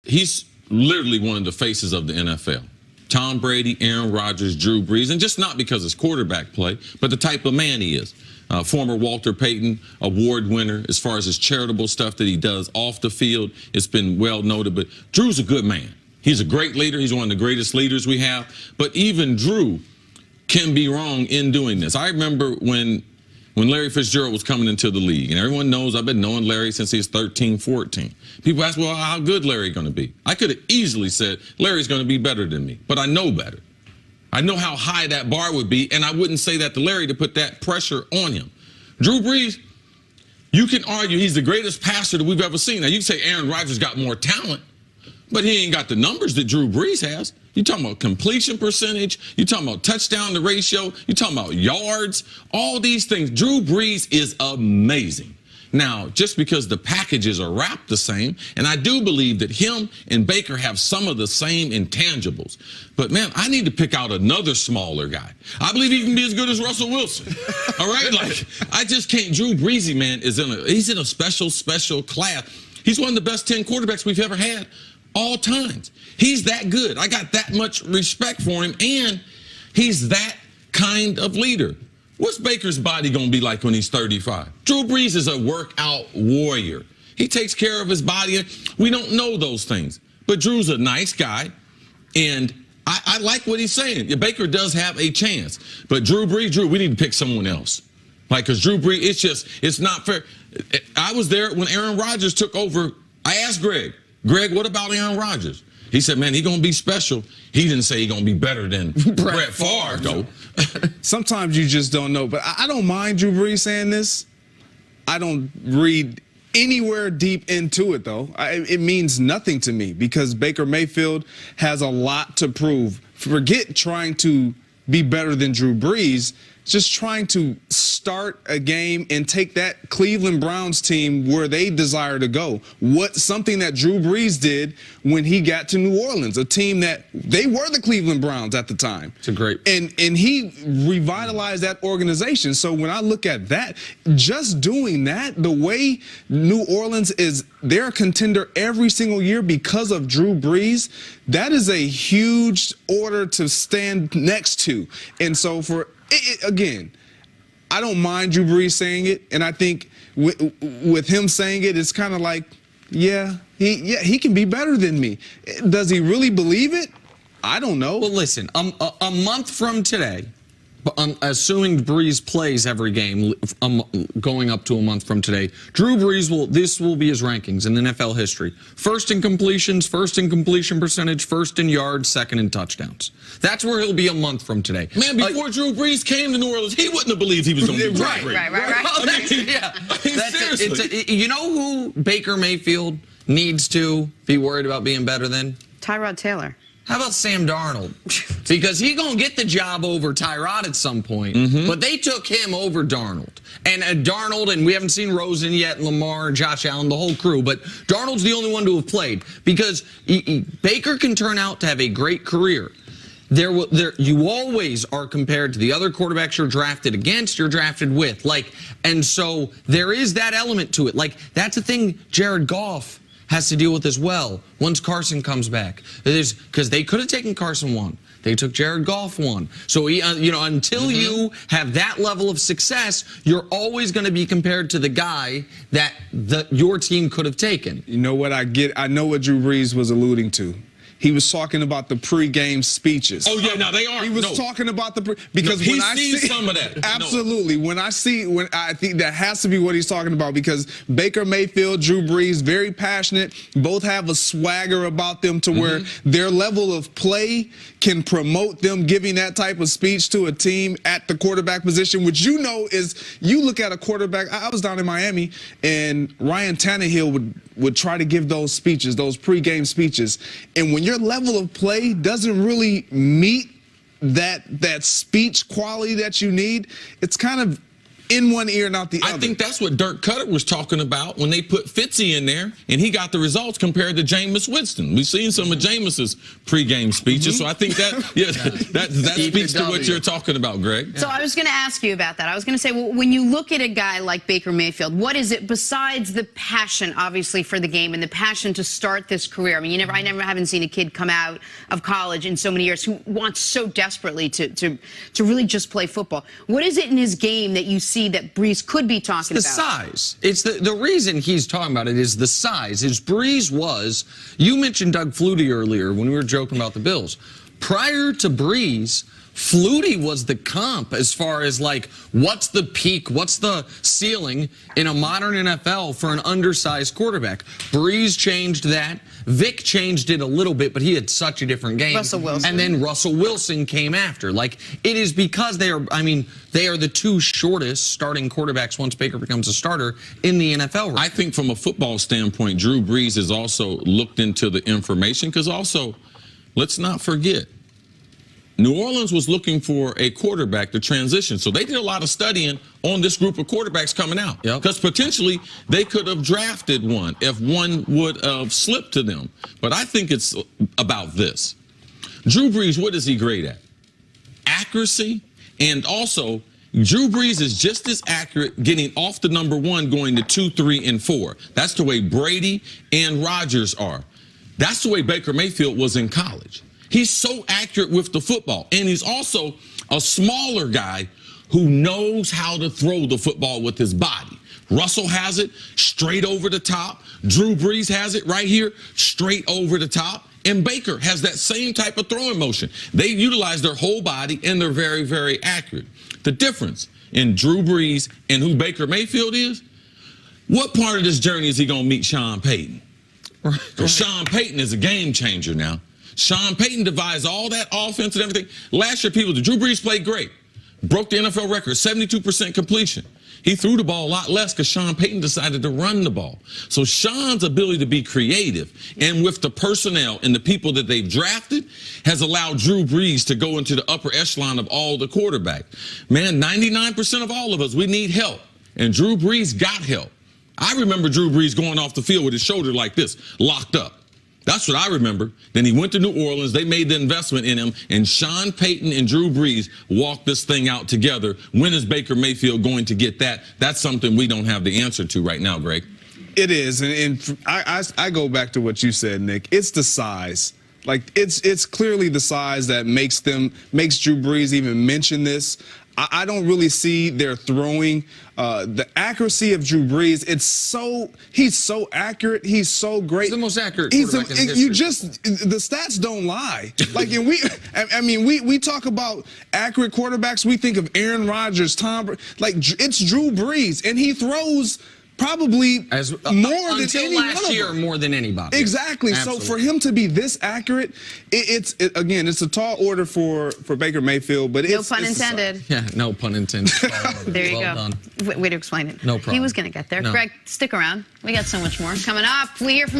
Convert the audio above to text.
He's literally one of the faces of the NFL. Tom Brady, Aaron Rodgers, Drew Brees, and just not because it's quarterback play, but the type of man he is. Former Walter Payton award winner as far as his charitable stuff that he does off the field. It's been well noted, but Drew's a good man. He's a great leader. He's one of the greatest leaders we have. But even Drew can be wrong in doing this. I remember when Larry Fitzgerald was coming into the league, and everyone knows I've been knowing Larry since he was 13, 14. People ask, well, how good Larry going to be? I could have easily said, Larry's going to be better than me, but I know better. I know how high that bar would be, and I wouldn't say that to Larry to put that pressure on him. Drew Brees, you can argue he's the greatest passer that we've ever seen. Now, you can say Aaron Rodgers got more talent, but he ain't got the numbers that Drew Brees has. You're talking about completion percentage. You're talking about touchdown to ratio. You're talking about yards. All these things. Drew Brees is amazing. Now, just because the packages are wrapped the same, and I do believe that him and Baker have some of the same intangibles. But, man, I need to pick out another smaller guy. I believe he can be as good as Russell Wilson. All right? Like, I just can't. Drew Breesy, man, he's in a special class. He's one of the best 10 quarterbacks we've ever had all times. He's that good. I got that much respect for him, and he's that kind of leader. What's Baker's body going to be like when he's 35? Drew Brees is a workout warrior. He takes care of his body. We don't know those things. But Drew's a nice guy, and I like what he's saying. Baker does have a chance. But Drew, we need to pick someone else. Like, because Drew Brees, it's not fair. I was there when Aaron Rodgers took over. I asked Greg, what about Aaron Rodgers? He said, man, he's going to be special. He didn't say he's going to be better than Brett Favre, though. Sometimes you just don't know. But I don't mind Drew Brees saying this. I don't read anywhere deep into it, though. It means nothing to me because Baker Mayfield has a lot to prove. Forget trying to be better than Drew Brees. Just trying to start a game and take that Cleveland Browns team where they desire to go. Something that Drew Brees did when he got to New Orleans, a team that they were the Cleveland Browns at the time. It's a great. And he revitalized that organization. So when I look at that, just doing that, the way New Orleans is, they're a contender every single year because of Drew Brees. That is a huge order to stand next to. And so again, I don't mind Drew Brees saying it, and I think with him saying it, it's kind of like, he can be better than me. Does he really believe it? I don't know. Well, listen, a month from today, assuming Brees plays every game, going up to a month from today, Drew Brees this will be his rankings in NFL history. First in completions, first in completion percentage, first in yards, second in touchdowns. That's where he'll be a month from today. Man, before Drew Brees came to New Orleans, he wouldn't have believed he was going to be right. Seriously. You know who Baker Mayfield needs to be worried about being better than? Tyrod Taylor. How about Sam Darnold? Because he's going to get the job over Tyrod at some point, but they took him over Darnold. And Darnold, and we haven't seen Rosen yet, Lamar, Josh Allen, the whole crew, but Darnold's the only one to have played because Baker can turn out to have a great career. You always are compared to the other quarterbacks you're drafted against, you're drafted with. And so there is that element to it. That's the thing Jared Goff has to deal with as well once Carson comes back. Because they could have taken Carson 1. They took Jared Goff 1. So, until you have that level of success, you're always going to be compared to the guy that your team could have taken. You know what I get? I know what Drew Brees was alluding to. He was talking about the pregame speeches. Oh yeah, now they are. He was talking about because when I see some of that. Absolutely. When I think that has to be what he's talking about because Baker Mayfield, Drew Brees, very passionate. Both have a swagger about them to where their level of play can promote them giving that type of speech to a team at the quarterback position, which is you look at a quarterback. I was down in Miami and Ryan Tannehill would try to give those speeches, those pregame speeches, and when your level of play doesn't really meet that speech quality that you need, it's kind of in one ear, not the other. I think that's what Dirk Cutter was talking about when they put Fitzy in there and he got the results compared to Jameis Winston. We've seen some of Jameis's pregame speeches, so I think that speaks to what you're talking about, Greg. So I was going to ask you about that. I was going to say, well, when you look at a guy like Baker Mayfield, what is it besides the passion, obviously, for the game and the passion to start this career? I mean, I never haven't seen a kid come out of college in so many years who wants so desperately to really just play football. What is it in his game that you see that Brees could be talking about? The size. It's the reason he's talking about it is the size. Is Brees was, you mentioned Doug Flutie earlier when we were joking about the Bills. Prior to Brees, Flutie was the comp as far as like what's the peak, what's the ceiling in a modern NFL for an undersized quarterback. Brees changed that. Vic changed it a little bit, but he had such a different game. Russell Wilson. And then Russell Wilson came after. Like, it is because they are the two shortest starting quarterbacks once Baker becomes a starter in the NFL. I think from a football standpoint, Drew Brees has also looked into the information because also, let's not forget, New Orleans was looking for a quarterback to transition. So they did a lot of studying on this group of quarterbacks coming out. Because potentially they could have drafted one if one would have slipped to them. But I think it's about this. Drew Brees, what is he great at? Accuracy. And also, Drew Brees is just as accurate getting off the number 1 going to 2, 3, and 4. That's the way Brady and Rodgers are. That's the way Baker Mayfield was in college. He's so accurate with the football. And he's also a smaller guy who knows how to throw the football with his body. Russell has it straight over the top. Drew Brees has it right here, straight over the top. And Baker has that same type of throwing motion. They utilize their whole body, and they're very, very accurate. The difference in Drew Brees and who Baker Mayfield is, what part of this journey is he going to meet Sean Payton? Because Sean Payton is a game changer now. Sean Payton devised all that offense and everything. Last year, Drew Brees played great. Broke the NFL record, 72% completion. He threw the ball a lot less because Sean Payton decided to run the ball. So Sean's ability to be creative and with the personnel and the people that they've drafted has allowed Drew Brees to go into the upper echelon of all the quarterbacks. Man, 99% of all of us, we need help. And Drew Brees got help. I remember Drew Brees going off the field with his shoulder like this, locked up. That's what I remember. Then he went to New Orleans. They made the investment in him. And Sean Payton and Drew Brees walked this thing out together. When is Baker Mayfield going to get that? That's something we don't have the answer to right now, Greg. It is. And I go back to what you said, Nick. It's the size. Like, it's clearly the size that makes Drew Brees even mention this. I don't really see their throwing. The accuracy of Drew Brees, he's so accurate. He's so great. He's the most accurate quarterback in history. The stats don't lie. Like, and we talk about accurate quarterbacks. We think of Aaron Rodgers, Tom Brady. Like, it's Drew Brees, and he throws probably more than any one of them. More than anybody. Exactly. Absolutely. So for him to be this accurate, it's a tall order for Baker Mayfield. But no pun intended. Yeah, no pun intended. There you well go. Done. Way to explain it. No problem. He was going to get there. No. Greg, stick around. We got so much more coming up. We hear from